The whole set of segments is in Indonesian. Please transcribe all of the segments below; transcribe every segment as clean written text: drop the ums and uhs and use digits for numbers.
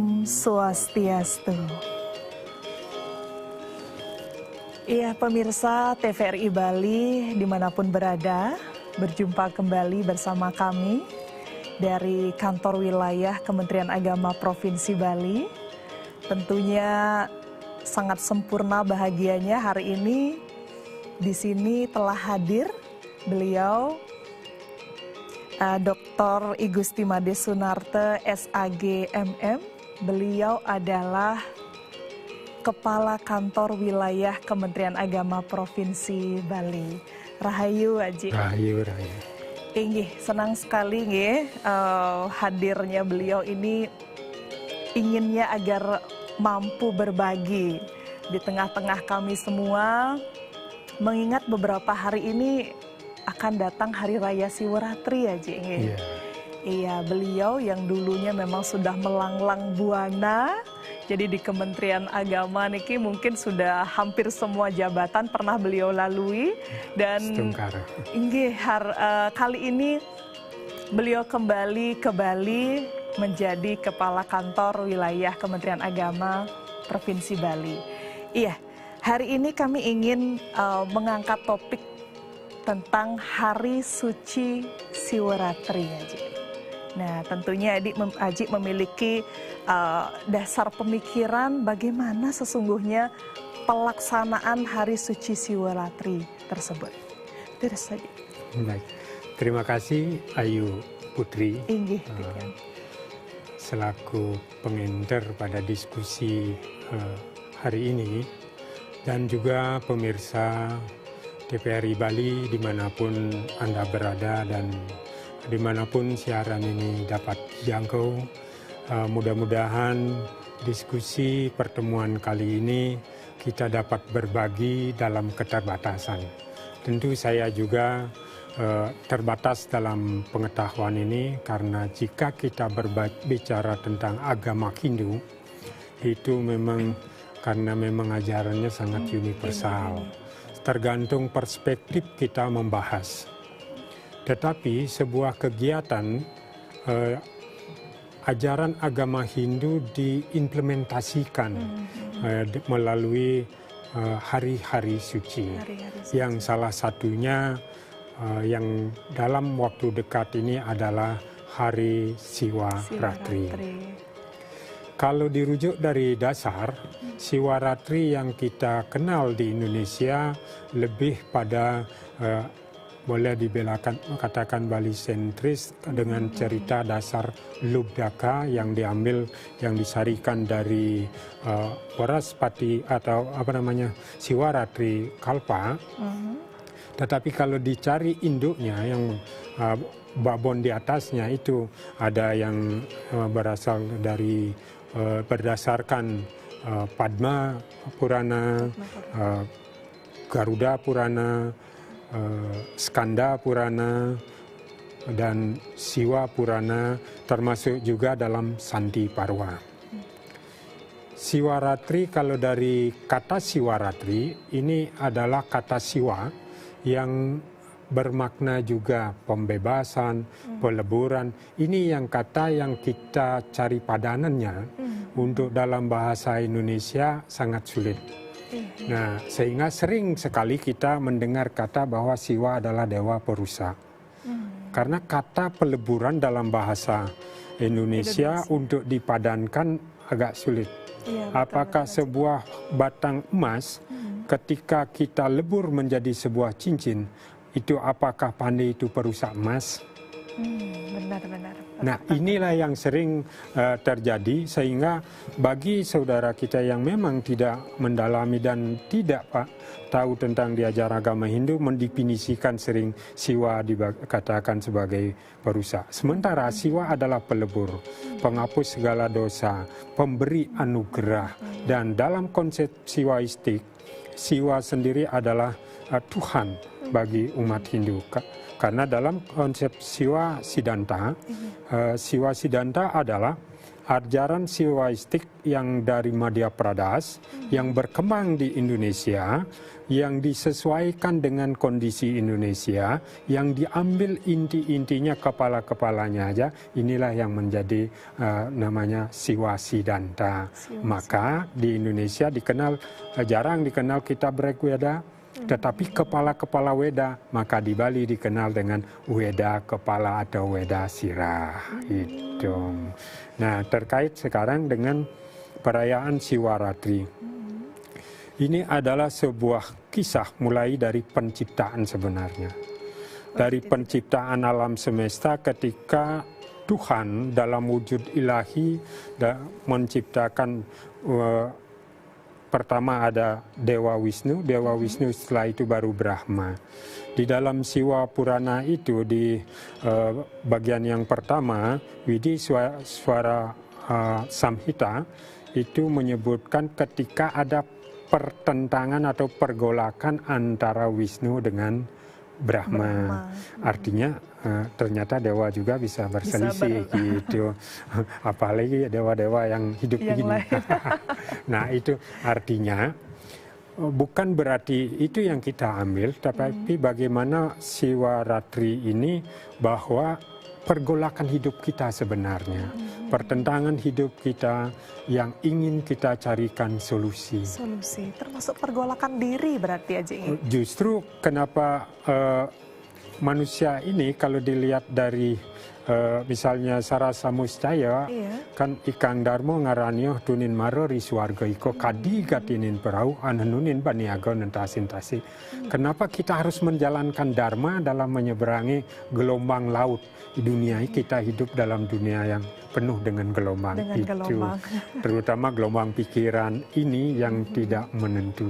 Om Swastiastu. Iya pemirsa TVRI Bali dimanapun berada, berjumpa kembali bersama kami dari kantor wilayah Kementerian Agama Provinsi Bali. Tentunya sangat sempurna bahagianya hari ini di sini telah hadir beliau Dr. I Gusti Made Sunarte SAG MM. Beliau adalah Kepala Kantor Wilayah Kementerian Agama Provinsi Bali. Rahayu Aji. Rahayu, rahayu. Inggih, senang sekali nggih hadirnya beliau ini, inginnya agar mampu berbagi di tengah-tengah kami semua, mengingat beberapa hari ini akan datang Hari Raya Siwaratri ya Ji. Iya. Iya, beliau yang dulunya memang sudah melanglang buana, jadi di Kementerian Agama niki mungkin sudah hampir semua jabatan pernah beliau lalui, dan kali ini beliau kembali ke Bali menjadi Kepala Kantor Wilayah Kementerian Agama Provinsi Bali. Iya, hari ini kami ingin mengangkat topik tentang Hari Suci Siwaratri Aji. Nah, tentunya Aji memiliki dasar pemikiran bagaimana sesungguhnya pelaksanaan Hari Suci Siwaratri tersebut. Terus saja. Baik, terima kasih Ayu Putri. Inggih, selaku pengenter pada diskusi hari ini, dan juga pemirsa TVRI Bali dimanapun Anda berada dan dimanapun siaran ini dapat dijangkau. Mudah-mudahan diskusi pertemuan kali ini kita dapat berbagi dalam keterbatasan. Tentu saya juga terbatas dalam pengetahuan ini, karena jika kita berbicara tentang agama Hindu, itu memang karena memang ajarannya sangat universal. Tergantung perspektif kita membahas. Tetapi sebuah kegiatan ajaran agama Hindu diimplementasikan melalui hari-hari suci. Yang salah satunya yang dalam waktu dekat ini adalah Hari Siwaratri. Kalau dirujuk dari dasar, Siwaratri yang kita kenal di Indonesia lebih pada boleh katakan Bali sentris, dengan cerita dasar Lubdaka yang diambil, yang disarikan dari Waraspati atau Siwaratri Kalpa. Tetapi kalau dicari induknya yang babon di atasnya, itu ada yang berasal dari berdasarkan Padma Purana, Garuda Purana, Skanda Purana, dan Siwa Purana, termasuk juga dalam Santi Parwa. Siwaratri, kalau dari kata Siwaratri, ini adalah kata Siwa yang bermakna juga pembebasan, peleburan. Ini yang kata yang kita cari padanannya untuk dalam bahasa Indonesia sangat sulit. Nah, sehingga sering sekali kita mendengar kata bahwa Siwa adalah dewa perusak. Karena kata peleburan dalam bahasa Indonesia untuk dipadankan agak sulit. Apakah sebuah batang emas ketika kita lebur menjadi sebuah cincin, itu apakah pandai itu perusak emas? Benar-benar. Nah, inilah yang sering terjadi, sehingga bagi saudara kita yang memang tidak mendalami dan tidak tahu tentang diajar agama Hindu, mendefinisikan sering Siwa dikatakan sebagai perusak. Sementara Siwa adalah pelebur, penghapus segala dosa, pemberi anugerah. Dan dalam konsep Siwaistik, Siwa sendiri adalah Tuhan bagi umat Hindu. Karena dalam konsep Siwa Siddhanta, Siwa Siddhanta adalah ajaran Siwaistik yang dari Madhya Pradesh, yang berkembang di Indonesia, yang disesuaikan dengan kondisi Indonesia, yang diambil inti-intinya, kepala-kepalanya aja, inilah yang menjadi namanya Siwa Siddhanta. Maka di Indonesia dikenal, jarang dikenal kitab Rigveda, tetapi kepala-kepala Weda, maka di Bali dikenal dengan Weda kepala atau Weda sirah. Itu. Nah, terkait sekarang dengan perayaan Siwaratri. Ini adalah sebuah kisah mulai dari penciptaan sebenarnya. Dari penciptaan alam semesta ketika Tuhan dalam wujud ilahi menciptakan pertama ada Dewa Wisnu setelah itu baru Brahma. Di dalam Siwa Purana itu di bagian yang pertama, Widi Swara Samhita itu menyebutkan ketika ada pertentangan atau pergolakan antara Wisnu dengan Brahma. Artinya ternyata dewa juga bisa berselisih gitu. Apalagi dewa-dewa yang hidup begini. Nah, itu artinya bukan berarti itu yang kita ambil, tapi bagaimana Siwaratri ini bahwa pergolakan hidup kita sebenarnya, pertentangan hidup kita yang ingin kita carikan solusi. Solusi, termasuk pergolakan diri berarti aja ini. Justru kenapa manusia ini kalau dilihat dari misalnya Sarasa Muscaya, kan ikang darmo ngaranyo tunin maro riswarga iko kadi gatinin perau ananunin baniaga nentasi. Kenapa kita harus menjalankan dharma dalam menyeberangi gelombang laut? Di dunia ini kita hidup dalam dunia yang penuh dengan gelombang itu. Terutama gelombang pikiran ini yang tidak menentu.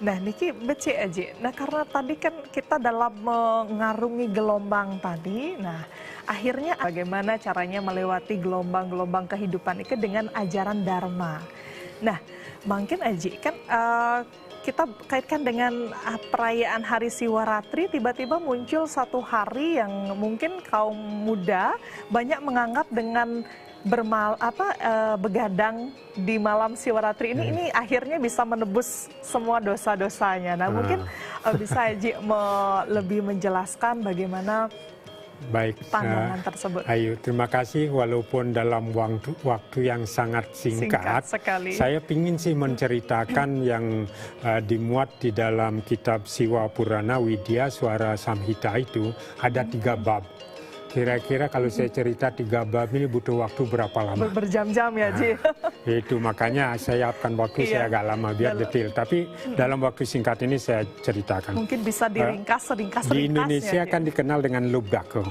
Nah, niki becek aja. Nah, karena tadi kan kita dalam mengarungi gelombang tadi, nah akhirnya bagaimana caranya melewati gelombang-gelombang kehidupan itu dengan ajaran Dharma. Nah, mungkin aja kan kita kaitkan dengan perayaan Hari Siwaratri, tiba-tiba muncul satu hari yang mungkin kaum muda banyak menganggap dengan begadang di malam Siwaratri ini akhirnya bisa menebus semua dosa-dosanya. Nah, mungkin bisa Haji lebih menjelaskan bagaimana pandangan tersebut. Ayo, terima kasih. Walaupun dalam waktu yang sangat singkat sekali. Saya ingin sih menceritakan yang dimuat di dalam kitab Siwa Purana Widya Swara Samhita itu ada 3 bab. Kira-kira kalau saya cerita 3 bab ini butuh waktu berapa lama? Berjam-jam ya, Ji. Itu makanya saya akan waktu saya agak lama biar detail. Tapi dalam waktu singkat ini saya ceritakan. Mungkin bisa diringkas, Di Indonesia kan dikenal dengan Lubdako.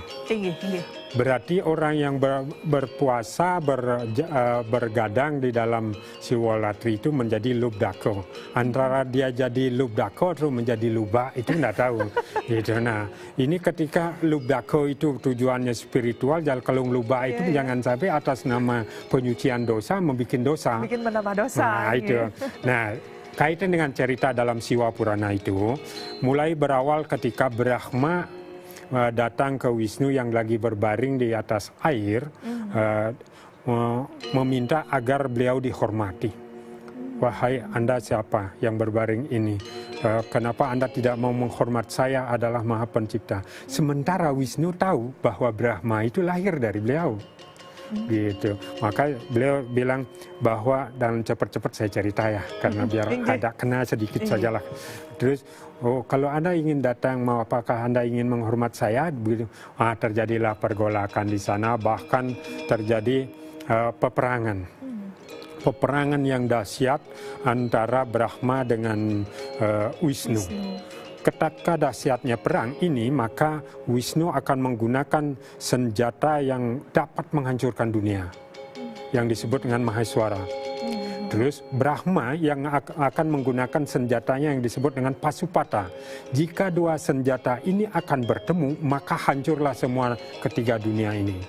Berarti orang yang berpuasa, bergadang di dalam Siwaratri itu menjadi Lubdako. Antara dia jadi Lubdako atau menjadi Luba itu tidak tahu. Gitu. Nah, ini ketika Lubdako itu tujuannya spiritual, kalau Luba itu jangan sampai atas nama penyucian dosa membuat dosa. Bikin menambah dosa. Nah, itu. Nah, kaitan dengan cerita dalam Siwa Purana itu, mulai berawal ketika Brahma datang ke Wisnu yang lagi berbaring di atas air, meminta agar beliau dihormati. Wahai Anda siapa yang berbaring ini? Kenapa Anda tidak mau menghormat saya adalah Maha Pencipta? Sementara Wisnu tahu bahwa Brahma itu lahir dari beliau. Gitu. Maka beliau bilang bahwa, dan cepat-cepat saya cerita ya, karena biar ada kena sedikit sajalah. Terus, kalau Anda ingin datang, apakah Anda ingin menghormat saya? Begitu. Terjadilah pergolakan di sana, bahkan terjadi peperangan. Peperangan yang dahsyat antara Brahma dengan Wisnu. Ketika dahsyatnya perang ini, maka Wisnu akan menggunakan senjata yang dapat menghancurkan dunia, yang disebut dengan Maheswara. Terus Brahma yang akan menggunakan senjatanya yang disebut dengan Pasupata. Jika dua senjata ini akan bertemu, maka hancurlah semua ketiga dunia ini.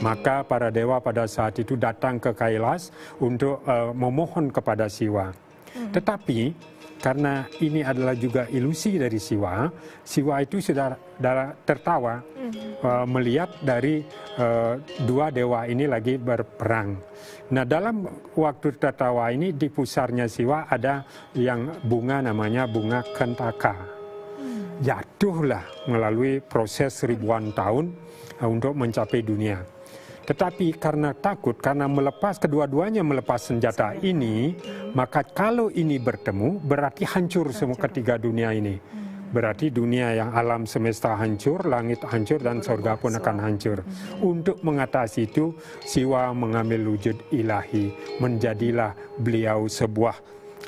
Maka para dewa pada saat itu datang ke Kailas untuk memohon kepada Siwa. Tetapi karena ini adalah juga ilusi dari Siwa. Siwa itu sudah tertawa melihat dari dua dewa ini lagi berperang. Nah, dalam waktu tertawa ini di pusarnya Siwa ada yang bunga namanya bunga kentaka. Jatuhlah melalui proses ribuan tahun untuk mencapai dunia. Tetapi karena takut, karena kedua-duanya melepas senjata ini, maka kalau ini bertemu berarti hancur semua ketiga dunia ini. Berarti dunia yang alam semesta hancur, langit hancur, dan surga pun akan hancur. Untuk mengatasi itu, Siwa mengambil wujud ilahi. Menjadilah beliau sebuah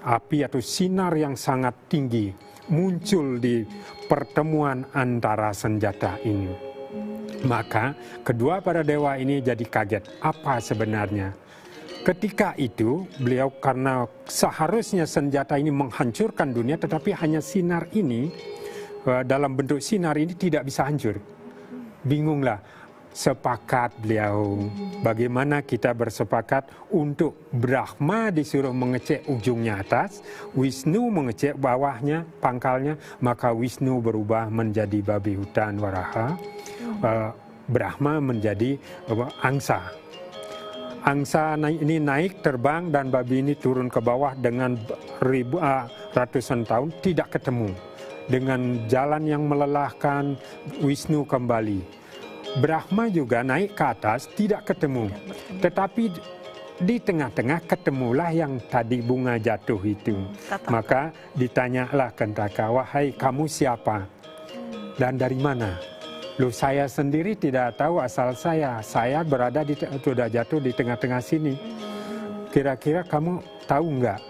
api atau sinar yang sangat tinggi. Muncul di pertemuan antara senjata ini. Maka kedua para dewa ini jadi kaget. Apa sebenarnya? Ketika itu beliau, karena seharusnya senjata ini menghancurkan dunia, tetapi hanya sinar ini, dalam bentuk sinar ini tidak bisa hancur. Bingunglah. Sepakat beliau. Bagaimana kita bersepakat untuk Brahma disuruh mengecek ujungnya atas, Wisnu mengecek bawahnya, pangkalnya, maka Wisnu berubah menjadi babi hutan Waraha, Brahma menjadi angsa. Angsa ini naik terbang dan babi ini turun ke bawah dengan ratusan tahun tidak ketemu. Dengan jalan yang melelahkan, Wisnu kembali. Brahma juga naik ke atas, tidak ketemu. Tetapi di tengah-tengah ketemulah yang tadi bunga jatuh itu. Maka ditanyalah Kentaka, wahai kamu siapa? Dan dari mana? Loh, saya sendiri tidak tahu asal saya. Saya berada sudah jatuh di tengah-tengah sini. Kira-kira kamu tahu nggak?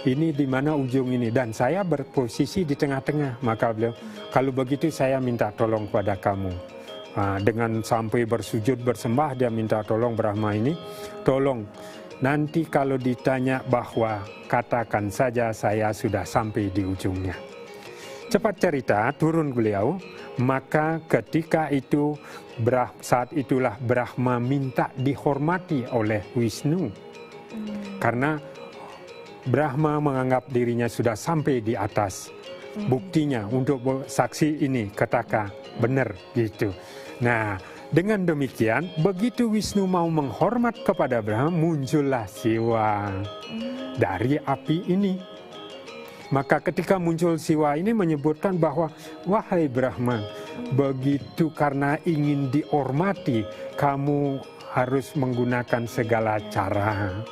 Ini di mana ujung ini? Dan saya berposisi di tengah-tengah. Maka beliau, kalau begitu saya minta tolong kepada kamu. Dengan sampai bersujud bersembah dia minta tolong Brahma ini, tolong nanti kalau ditanya bahwa katakan saja saya sudah sampai di ujungnya. Cepat cerita, turun beliau, maka ketika itu saat itulah Brahma minta dihormati oleh Wisnu. Karena Brahma menganggap dirinya sudah sampai di atas. Buktinya untuk saksi ini Ketaka benar gitu. Nah, dengan demikian, begitu Wisnu mau menghormat kepada Brahma, muncullah Siwa dari api ini. Maka ketika muncul Siwa ini menyebutkan bahwa, wahai Brahma, begitu karena ingin dihormati, kamu harus menggunakan segala cara.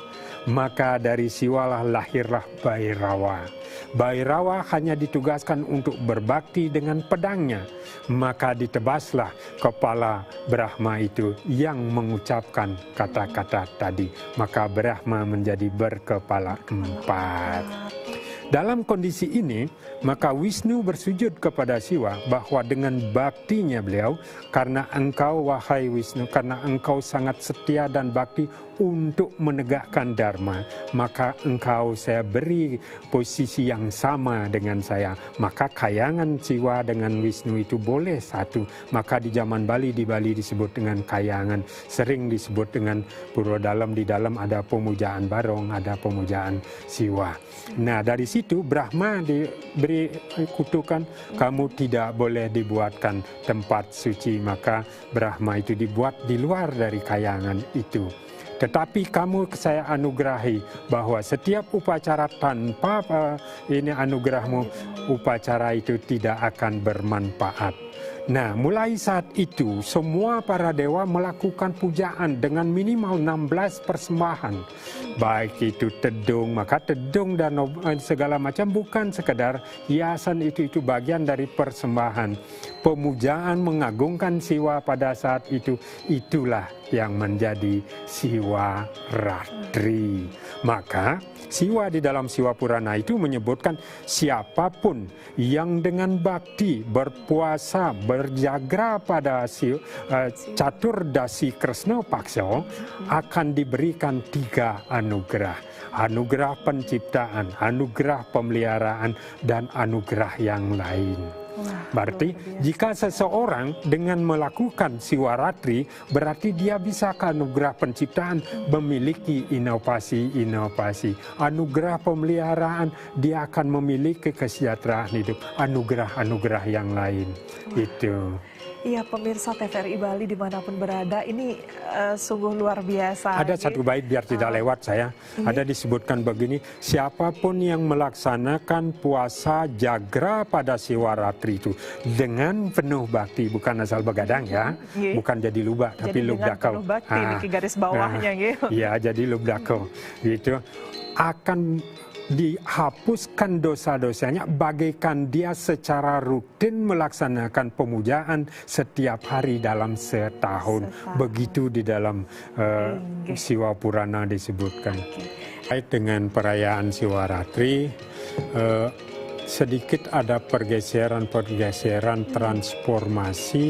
Maka dari Siwalah lahirlah Bhairawa. Bhairawa hanya ditugaskan untuk berbakti dengan pedangnya. Maka ditebaslah kepala Brahma itu yang mengucapkan kata-kata tadi. Maka Brahma menjadi berkepala 4. Dalam kondisi ini, maka Wisnu bersujud kepada Siwa bahwa dengan baktinya beliau, karena engkau wahai Wisnu, karena engkau sangat setia dan bakti untuk menegakkan Dharma, maka engkau saya beri posisi yang sama dengan saya. Maka kayangan Siwa dengan Wisnu itu boleh satu. Maka di zaman Bali, disebut dengan kayangan. Sering disebut dengan Purwodalam, di dalam ada pemujaan Barong, ada pemujaan Siwa. Nah, dari situ Brahma diberi kutukan, kamu tidak boleh dibuatkan tempat suci. Maka Brahma itu dibuat di luar dari kayangan itu. Tetapi kamu saya anugerahi bahwa setiap upacara tanpa ini anugerahmu, upacara itu tidak akan bermanfaat. Nah, mulai saat itu semua para dewa melakukan pujaan dengan minimal 16 persembahan. Baik itu tedung, maka tedung dan segala macam bukan sekedar hiasan, itu bagian dari persembahan. Pemujaan mengagungkan Siwa pada saat itu, itulah yang menjadi Siwa Ratri. Maka Siwa di dalam Siwa Purana itu menyebutkan siapapun yang dengan bakti berpuasa berjagra pada Caturdasi Kresna Paksa akan diberikan 3 anugerah. Anugerah penciptaan, anugerah pemeliharaan, dan anugerah yang lain. Berarti jika seseorang dengan melakukan Siwaratri, berarti dia bisa ke anugerah penciptaan, memiliki inovasi-inovasi. Anugerah pemeliharaan, dia akan memiliki kesejahteraan hidup. Anugerah-anugerah yang lain. Itu. Iya, pemirsa TVRI Bali dimanapun berada, ini sungguh luar biasa. Ada satu bait biar tidak lewat saya. Ada disebutkan begini, siapapun yang melaksanakan puasa jagra pada Siwaratri itu dengan penuh bakti, bukan asal begadang ya, bukan jadi lubak, tapi lubdakau. Penuh bakti, ini garis bawahnya gitu. Iya, jadi lubdakau. Gitu. Akan dihapuskan dosa-dosanya bagaikan dia secara rutin melaksanakan pemujaan setiap hari dalam setahun. Begitu di dalam Siwa Purana disebutkan. Kait dengan perayaan Siwaratri, sedikit ada pergeseran-pergeseran transformasi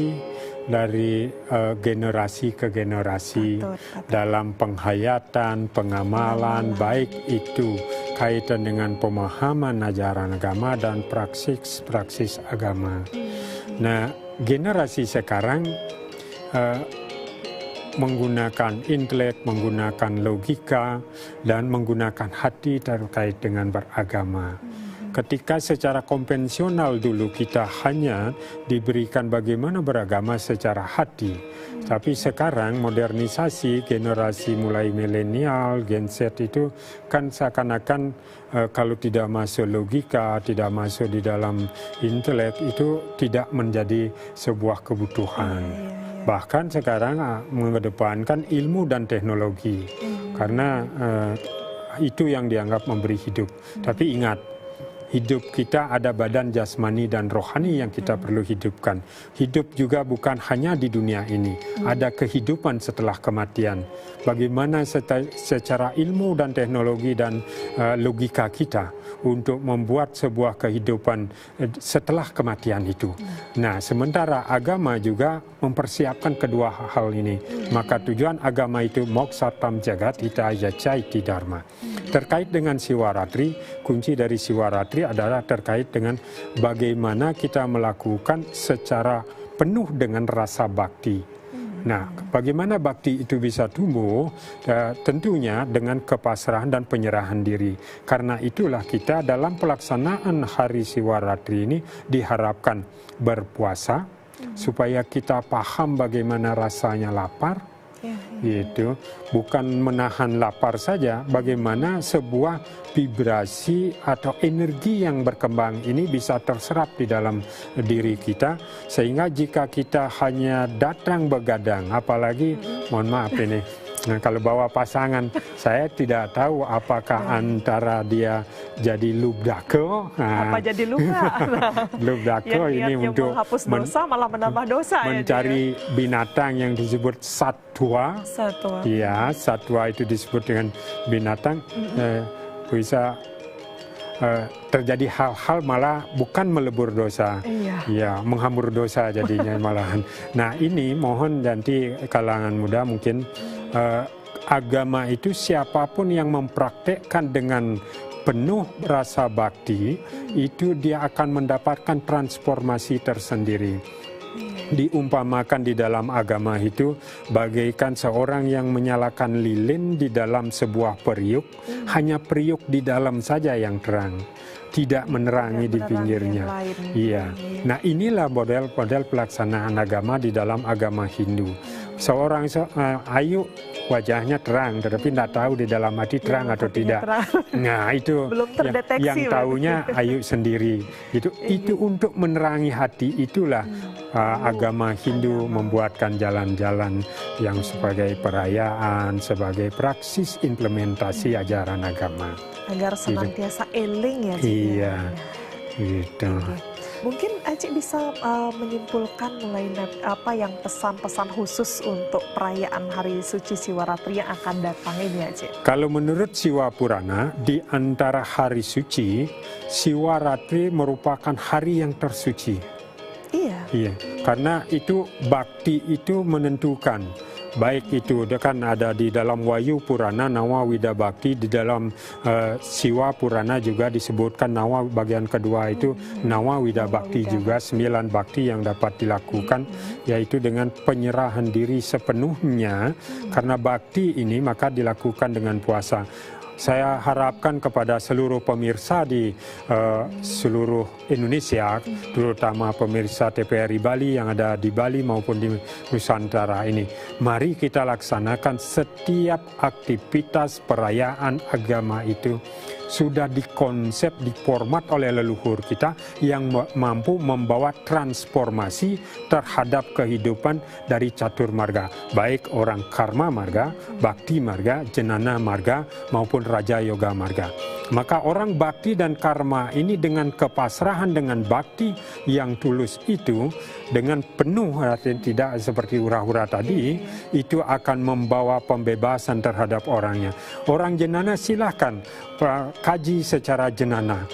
dari generasi ke generasi dalam penghayatan, pengamalan, baik itu kaitan dengan pemahaman ajaran agama dan praksis agama. Nah, generasi sekarang menggunakan intelek, menggunakan logika, dan menggunakan hati terkait dengan beragama. Ketika secara konvensional dulu kita hanya diberikan bagaimana beragama secara hati. Tapi sekarang modernisasi generasi mulai milenial, Gen Z itu kan seakan-akan kalau tidak masuk logika, tidak masuk di dalam intelek itu tidak menjadi sebuah kebutuhan. Bahkan sekarang mengedepankan ilmu dan teknologi. Karena itu yang dianggap memberi hidup. Tapi ingat, hidup kita ada badan jasmani dan rohani yang kita perlu hidupkan. Hidup juga bukan hanya di dunia ini. Ada kehidupan setelah kematian. Bagaimana secara ilmu dan teknologi dan logika kita untuk membuat sebuah kehidupan setelah kematian itu. Nah, sementara agama juga mempersiapkan kedua hal ini. Maka tujuan agama itu moksatam jagat hita yacaiti dharma. Terkait dengan Siwaratri, kunci dari Siwaratri adalah terkait dengan bagaimana kita melakukan secara penuh dengan rasa bakti. Nah, bagaimana bakti itu bisa tumbuh? Tentunya dengan kepasrahan dan penyerahan diri. Karena itulah kita dalam pelaksanaan hari Siwaratri ini diharapkan berpuasa, supaya kita paham bagaimana rasanya lapar. Itu bukan menahan lapar saja, bagaimana sebuah vibrasi atau energi yang berkembang ini bisa terserap di dalam diri kita, sehingga jika kita hanya datang begadang, apalagi mohon maaf ini, nah, kalau bawa pasangan, saya tidak tahu apakah antara dia jadi lubdako, apa jadi luka. lubdako ini untuk menghapus dosa malah menambah dosa, mencari binatang yang disebut satwa. Iya, satwa itu disebut dengan binatang. Bisa terjadi hal-hal malah bukan melebur dosa, ya menghambur dosa jadinya malahan. Nah, ini mohon nanti kalangan muda mungkin agama itu siapapun yang mempraktekkan dengan penuh rasa bakti, itu dia akan mendapatkan transformasi tersendiri. Diumpamakan di dalam agama itu bagaikan seorang yang menyalakan lilin di dalam sebuah periuk, hanya periuk di dalam saja yang terang, tidak menerangi di pinggirnya. Iya. Nah, inilah model pelaksanaan agama di dalam agama Hindu. Seorang ayu wajahnya terang, tetapi tidak tahu di dalam hati terang atau tidak. Nah, itu yang tahunya ayu sendiri. Itu untuk menerangi hati, itulah agama Hindu membuatkan jalan-jalan yang sebagai perayaan, sebagai praksis implementasi ajaran agama. Agar senantiasa eling ya. Iya, gitu. Mungkin Acik bisa menyimpulkan mulai apa yang pesan-pesan khusus untuk perayaan Hari Suci Siwaratri yang akan datang ini, Acik? Kalau menurut Siwa Purana, di antara hari suci, Siwaratri merupakan hari yang tersuci. Iya. Iya, karena itu bakti itu menentukan baik itu kan ada di dalam Wahyu Purana Nawa Wida Bakti, di dalam Siwa Purana juga disebutkan Nawa bagian kedua itu Nawa Wida Bakti juga, 9 bakti yang dapat dilakukan, yaitu dengan penyerahan diri sepenuhnya. Karena bakti ini maka dilakukan dengan puasa. Saya harapkan kepada seluruh pemirsa di seluruh Indonesia, terutama pemirsa TPRI Bali yang ada di Bali maupun di Nusantara ini, mari kita laksanakan setiap aktivitas perayaan agama itu sudah dikonsep, diformat oleh leluhur kita yang mampu membawa transformasi terhadap kehidupan dari catur marga, baik orang karma marga, bakti marga, jenana marga, maupun raja yoga marga. Maka orang bakti dan karma ini dengan kepasrahan, dengan bakti yang tulus itu, dengan penuh, tidak seperti hura-hura tadi, itu akan membawa pembebasan terhadap orangnya. Orang jenana silahkan kaji secara jenana.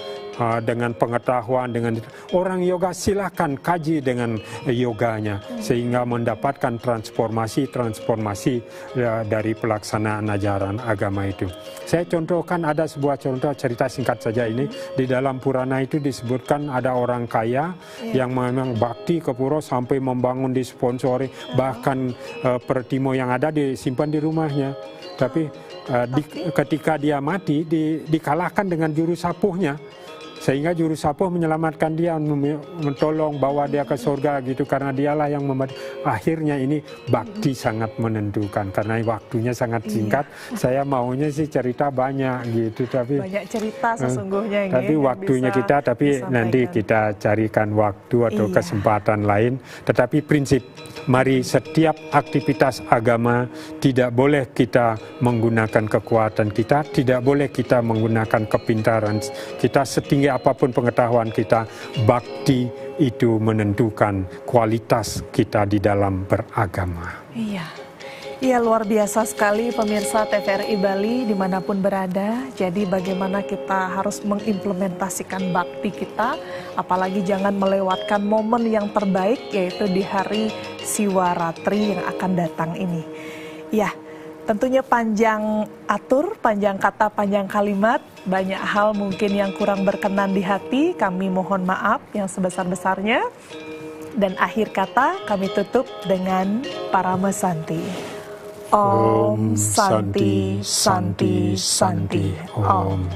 Dengan pengetahuan, dengan orang yoga silahkan kaji dengan yoganya sehingga mendapatkan transformasi dari pelaksanaan ajaran agama itu. Saya contohkan, ada sebuah contoh cerita singkat saja ini. Di dalam Purana itu disebutkan ada orang kaya yang memang bakti ke pura sampai membangun disponsori, bahkan pertimo yang ada disimpan di rumahnya. Tapi ketika dia mati dikalahkan dengan juru sapuhnya. Sehingga juru sapuh menyelamatkan dia, mentolong, bawa dia ke surga gitu, karena dialah yang membantu. Akhirnya ini bakti sangat menentukan, karena waktunya sangat singkat. Saya maunya sih cerita banyak gitu, tapi banyak cerita sesungguhnya. Tapi waktunya kita, tapi nanti kita carikan waktu atau kesempatan lain. Tetapi prinsip, mari setiap aktivitas agama tidak boleh kita menggunakan kekuatan kita, tidak boleh kita menggunakan kepintaran kita. Setinggi apapun pengetahuan kita, bakti itu menentukan kualitas kita di dalam beragama. Iya, luar biasa sekali pemirsa TVRI Bali dimanapun berada. Jadi bagaimana kita harus mengimplementasikan bakti kita, apalagi jangan melewatkan momen yang terbaik, yaitu di hari Siwaratri yang akan datang ini. Ya, tentunya panjang atur, panjang kata, panjang kalimat, banyak hal mungkin yang kurang berkenan di hati, kami mohon maaf yang sebesar-besarnya. Dan akhir kata kami tutup dengan Parama Santi. Om Santi, Santi, Santi, Om.